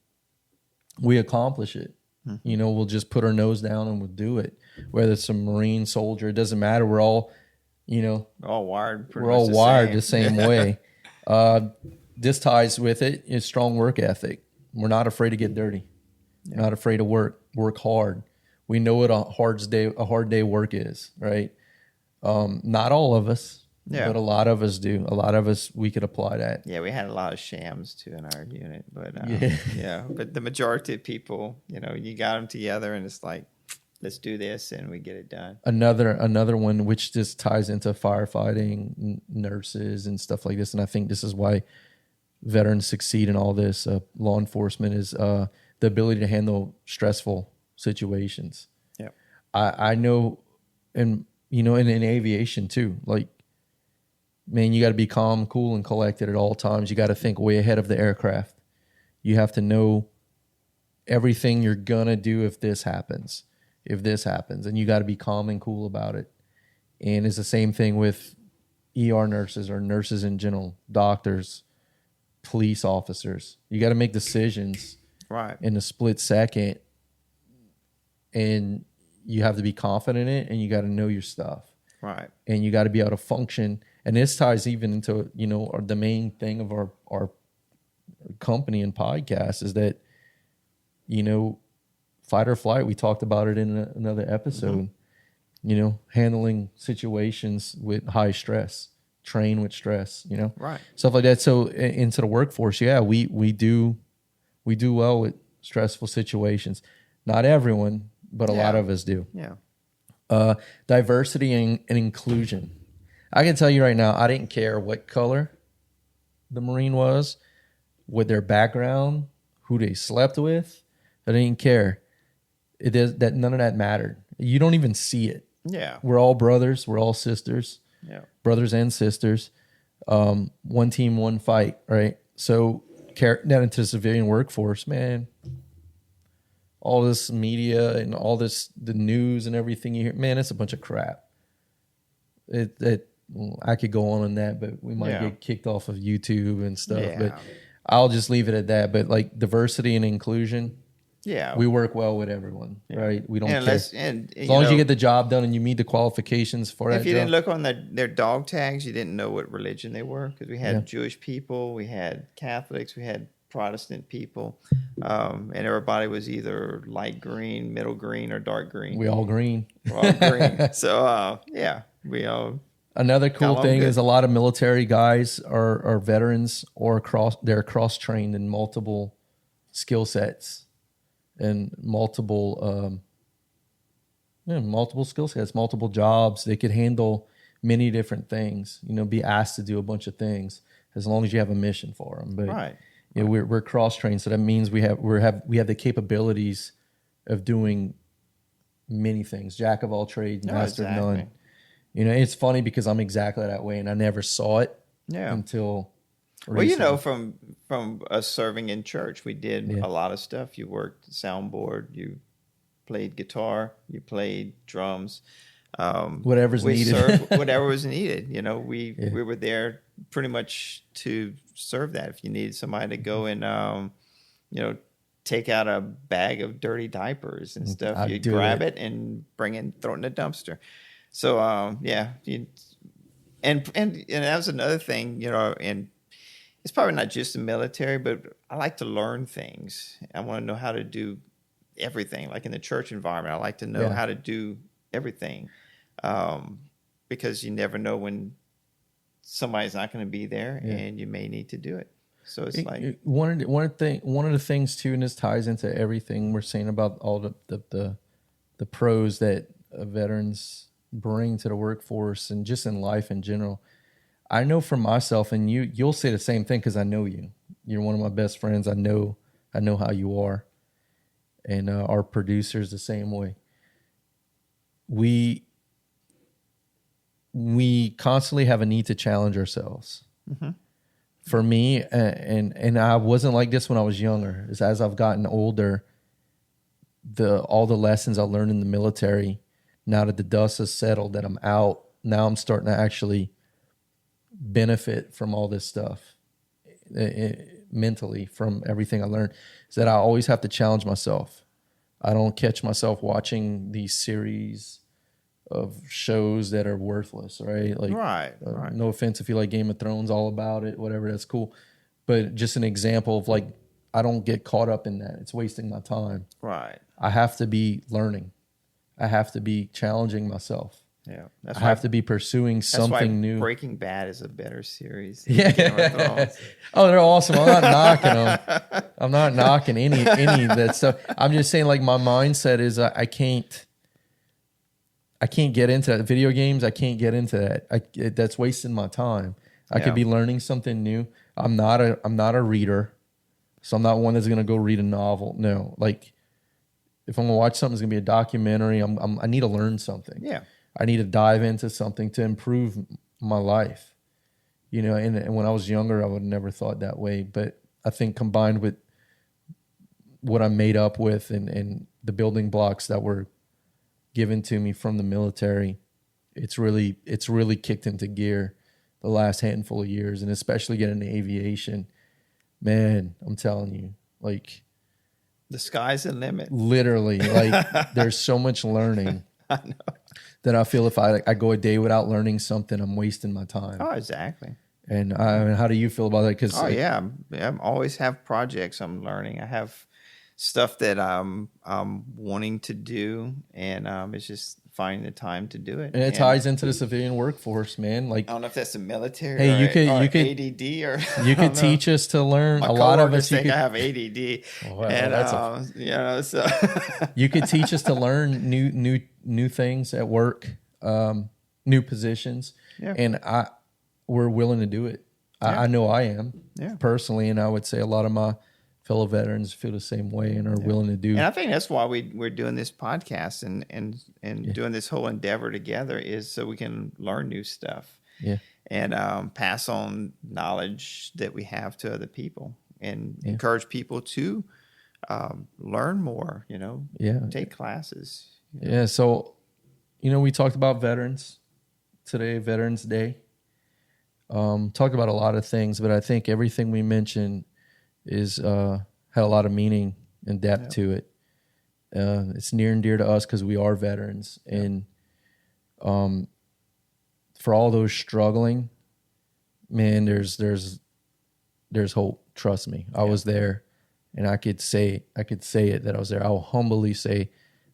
we accomplish it. Mm-hmm. We'll just put our nose down and we'll do it. Whether it's a Marine, soldier, it doesn't matter. We're all, all wired. We're all wired the same way. This ties with it is strong work ethic. We're not afraid to get dirty. Yeah. Not afraid to work hard. We know what a hard day work is, right? Not all of us, but a lot of us do. A lot of us, we could apply that. Yeah, we had a lot of shams too in our unit, but but the majority of people, you got them together, and it's like, let's do this, and we get it done. Another one, which just ties into firefighting, nurses, and stuff like this, and I think this is why veterans succeed in all this. Law enforcement is the ability to handle stressful situations. Yeah, I know, and in aviation too. Like, man, you got to be calm, cool, and collected at all times. You got to think way ahead of the aircraft. You have to know everything you're gonna do if this happens, and you got to be calm and cool about it. And it's the same thing with ER nurses or nurses in general, doctors, police officers. You got to make decisions in a split second, and you have to be confident in it, and you got to know your stuff. Right. And you got to be able to function. And this ties even into, the main thing of our company and podcast is that, fight or flight. We talked about it in another episode, handling situations with high stress, train with stress, stuff like that. So into the workforce, we do well with stressful situations. Not everyone, but a lot of us do. Yeah. Diversity and inclusion. I can tell you right now, I didn't care what color the Marine was, what their background, who they slept with. I didn't care. None of that mattered. You don't even see it. Yeah. We're all brothers. We're all sisters. Yeah. Brothers and sisters. One team, one fight, right? So carry that into the civilian workforce, man. All this media and all this, the news and everything you hear, man, it's a bunch of crap. I could go on that, but we might get kicked off of YouTube and stuff. Yeah. But I'll just leave it at that. But like diversity and inclusion, we work well with everyone, right? We don't care. As long as you get the job done and you meet the qualifications for that job. If you didn't look on their dog tags, you didn't know what religion they were, because we had Jewish people, we had Catholics, we had Protestant people, and everybody was either light green, middle green, or dark green. We all green. We're all green. So we all. Another cool thing is a lot of military guys are veterans, or they're cross trained in multiple skill sets, and multiple skill sets, multiple jobs. They could handle many different things. Be asked to do a bunch of things as long as you have a mission for them. But Right. we're cross trained, so that means we have the capabilities of doing many things. Jack of all trades, master of none. It's funny because I'm exactly that way, and I never saw it until recently. Well, from us serving in church, we did a lot of stuff. You worked soundboard, you played guitar, you played drums. Whatever's needed. Served whatever was needed. We were there pretty much to serve that. If you needed somebody to go and take out a bag of dirty diapers and stuff, you grab it and throw it in the dumpster. So and that was another thing, and it's probably not just the military, but I like to learn things. I want to know how to do everything. Like in the church environment, I like to know how to do everything, because you never know when somebody's not going to be there, and you may need to do it. So it's like one of the things too, and this ties into everything we're saying about all the pros that veterans bring to the workforce and just in life in general. I know for myself, and you'll say the same thing because I know you. You're one of my best friends. I know how you are, and our producers the same way. We constantly have a need to challenge ourselves. Mm-hmm. For me, and I wasn't like this when I was younger. As I've gotten older, all the lessons I learned in the military, now that the dust has settled, that I'm out, now I'm starting to actually benefit from all this stuff mentally, from everything I learned, is that I always have to challenge myself. I don't catch myself watching these series of shows that are worthless, right? Like, right. No offense if you like Game of Thrones, all about it, whatever, that's cool. But just an example of like, I don't get caught up in that. It's wasting my time. Right. I have to be learning. I have to be challenging myself. Yeah. I have to be pursuing something new. Breaking Bad is a better series. Yeah. Oh, they're awesome. I'm not knocking them. I'm not knocking any of that stuff. I'm just saying, like, my mindset is I can't get into that. Video games, I can't get into that. That's wasting my time. I could be learning something new. I'm not a reader, so I'm not one that's gonna go read a novel. No, like if I'm gonna watch something, it's gonna be a documentary. I need to learn something. Yeah, I need to dive into something to improve my life. And when I was younger, I would have never thought that way. But I think combined with what I'm made up with and the building blocks that were given to me from the military, it's really kicked into gear the last handful of years, and especially getting into aviation. Man, I'm telling you, like, the sky's the limit. Literally, like, there's so much learning. I know. That I feel if I go a day without learning something, I'm wasting my time. Oh, exactly. And how do you feel about that? Cause I always have projects I'm learning. I have stuff that I'm wanting to do, and it's just finding the time to do it. And it ties into the civilian workforce, man. Like, I don't know if that's the military. Hey, you could ADD or you could teach us to learn. My a lot of us think I have ADD. Well, and so you could teach us to learn new things at work, new positions, and we're willing to do it. I know I am personally, and I would say a lot of my fellow veterans feel the same way and are willing to do. And I think that's why we're doing this podcast and doing this whole endeavor together, is so we can learn new stuff. Yeah. And pass on knowledge that we have to other people, and encourage people to learn more, take classes. Yeah. So, we talked about veterans today, Veterans Day. Talked about a lot of things, but I think everything we mentioned had a lot of meaning and depth to it. It's near and dear to us because we are veterans, and for all those struggling, man, there's hope. Trust me, I was there, and I could say it that I was there. I'll humbly say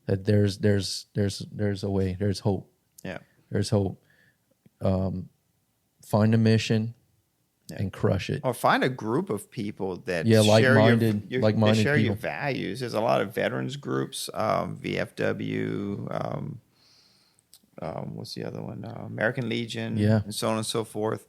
that there's a way. There's hope. Yeah, there's hope. Find a mission, and crush it. Or find a group of people that like-minded share your people. values. There's a lot of veterans groups, VFW, what's the other one? American Legion, and so on and so forth.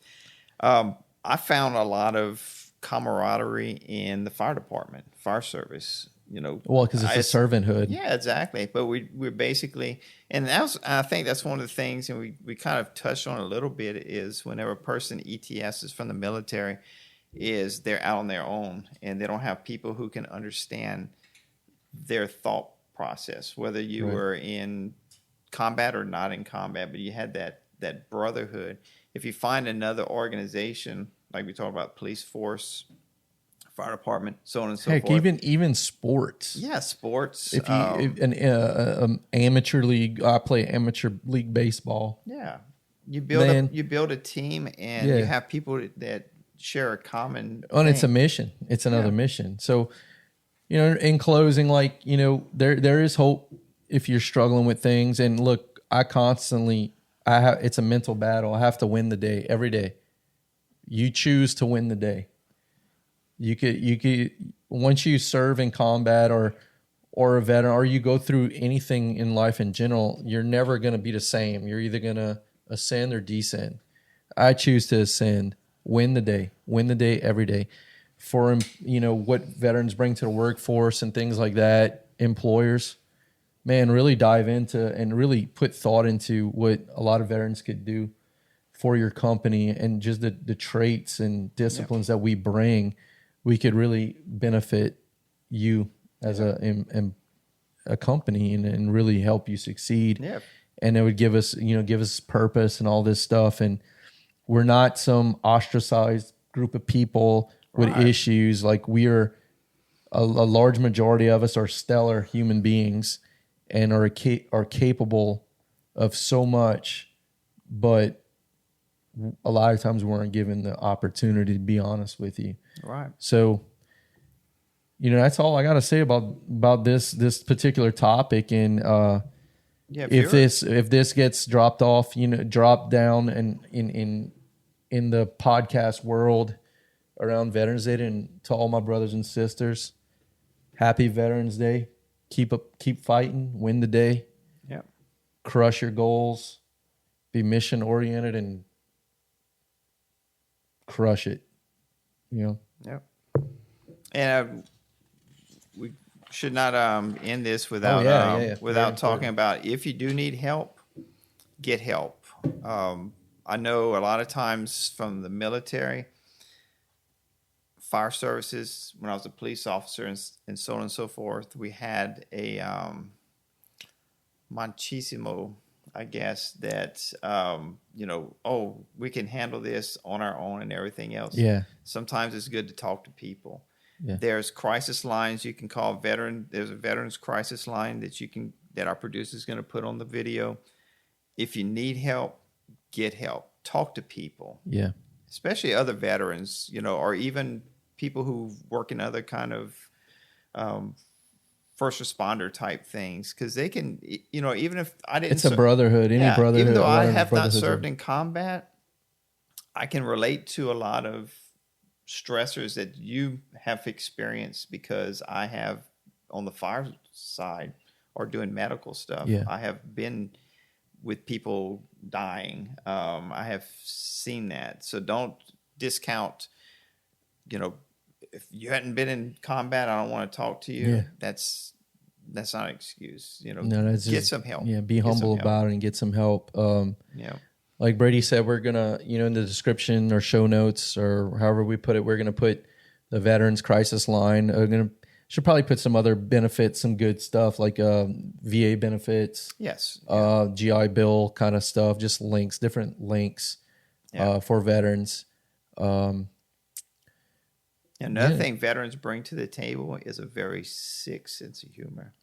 I found a lot of camaraderie in the fire department, fire service. Because it's a servanthood. Yeah, exactly. But we're basically, and I think that's one of the things, and we kind of touched on a little bit, is whenever a person ETS is from the military, is they're out on their own and they don't have people who can understand their thought process, whether you were in combat or not in combat, but you had that brotherhood. If you find another organization, like we talked about, police force, fire department, so on and so forth. Even sports. Yeah, sports. If an amateur league, I play amateur league baseball. Yeah, you build a team, and you have people that share a common. And it's a mission. It's another mission. So, in closing, there is hope if you're struggling with things. And look, it's a mental battle. I have to win the day every day. You choose to win the day. You could once you serve in combat or a veteran, or you go through anything in life in general, you're never going to be the same. You're either going to ascend or descend. I choose to ascend. Win the day every day. For what veterans bring to the workforce and things like that, employers, man, really dive into and really put thought into what a lot of veterans could do for your company, and just the traits and disciplines that we bring. We could really benefit you as a company and really help you succeed. Yeah. And it would give us purpose and all this stuff. And we're not some ostracized group of people with issues. Like, we are a large majority of us are stellar human beings and are capable of so much, but a lot of times we weren't given the opportunity, to be honest with you. Right. So, that's all I got to say about this particular topic. And if this gets dropped off, dropped down and in the podcast world around Veterans Day, and to all my brothers and sisters, happy Veterans Day. Keep fighting, win the day. Yep. Crush your goals, be mission oriented, and crush it. Yep. And we should not end this without talking about, if you do need help, get help. I know a lot of times from the military, fire services, when I was a police officer and so on and so forth, we had a machismo, I guess, that, we can handle this on our own and everything else. Yeah. Sometimes it's good to talk to people. Yeah. There's crisis lines you can call there's a veterans crisis line that our producer is going to put on the video. If you need help, get help. Talk to people. Yeah. Especially other veterans, or even people who work in other kind of first responder type things, because they can, even if I didn't. It's a brotherhood. Any brotherhood. Even though I have not served in combat, I can relate to a lot of stressors that you have experienced, because I have, on the fire side or doing medical stuff, I have been with people dying. I have seen that. So don't discount, if you hadn't been in combat, I don't want to talk to you. Yeah. That's not an excuse. Get some help. Yeah, be humble about it and get some help. Like Brady said, we're gonna, in the description or show notes or however we put it, we're gonna put the Veterans Crisis Line. Should probably put some other benefits, some good stuff like VA benefits. Yes. GI Bill kind of stuff. Just different links for veterans. Another thing veterans bring to the table is a very sick sense of humor.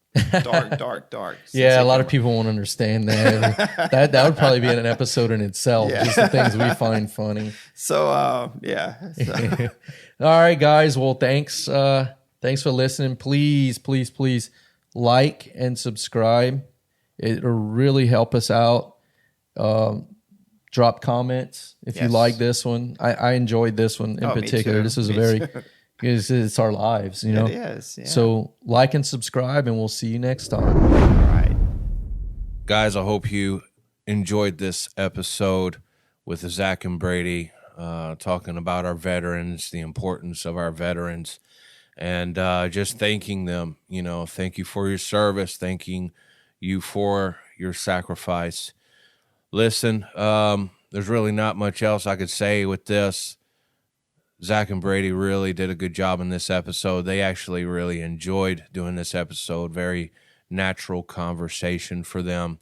Dark. Yeah, a lot of people won't understand that. that would probably be an episode in itself. Yeah. Just the things we find funny. So, All right, guys. Well, thanks for listening. Please like and subscribe. It'll really help us out. Drop comments if you like this one. I enjoyed this one in particular. This is it's our lives, you know. It is. Yeah. So like and subscribe, and we'll see you next time. All right, guys. I hope you enjoyed this episode with Zac and Brady, talking about our veterans, the importance of our veterans, and just thanking them. You know, thank you for your service. Thanking you for your sacrifice. Listen, there's really not much else I could say with this. Zac and Brady really did a good job in this episode. They actually really enjoyed doing this episode. Very natural conversation for them.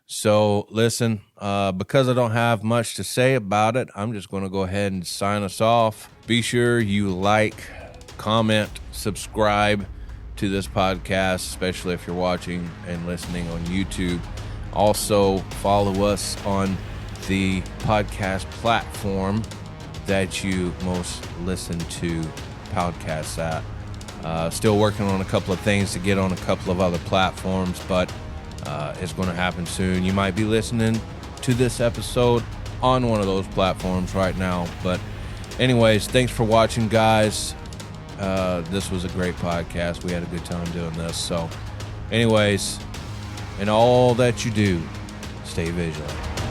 So listen, because I don't have much to say about it, I'm just going to go ahead and sign us off. Be sure you like, comment, subscribe to this podcast, especially if you're watching and listening on YouTube. Also, follow us on the podcast platform that you most listen to podcasts at. Still working on a couple of things to get on a couple of other platforms, but it's going to happen soon. You might be listening to this episode on one of those platforms right now. But anyways, thanks for watching, guys. This was a great podcast. We had a good time doing this. So anyways, in all that you do, stay vigilant.